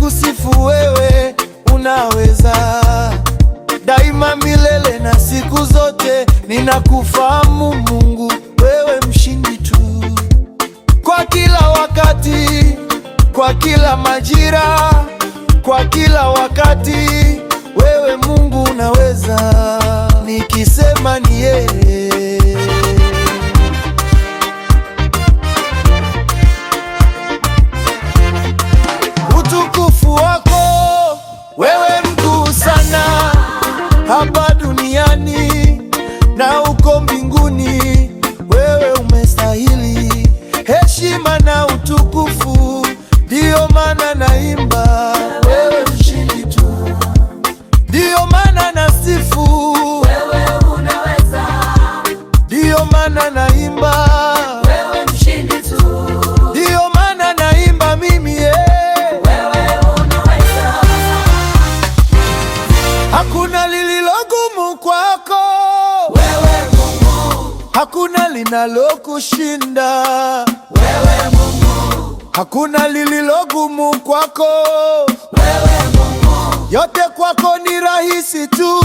ninakusifu wewe, unaweza daima, milele na siku zote. Ninakufahamu Mungu, wewe mshindi tu, kwa kila wakati, kwa kila majira, kwa kila wakati. Wewe Mungu unaweza, nikisema ni yeye. Utukufu wako wewe mkuu sana, hapa duniani na uko mbinguni. Wewe umestahili heshima na utukufu, ndiyo maana naimba wewe mshindi tu, ndiyo maana nasifu wewe unaweza, ndiyo maana naimba wewe mshindi tu, ndiyo maana naimba mimi wewe unaweza. Hakuna lililogumu kwako Wewe Mungu, hakuna linalokushinda wewe Mungu, hakuna lililogumu kwako, wewe Mungu, yote kwako ni rahisi tu.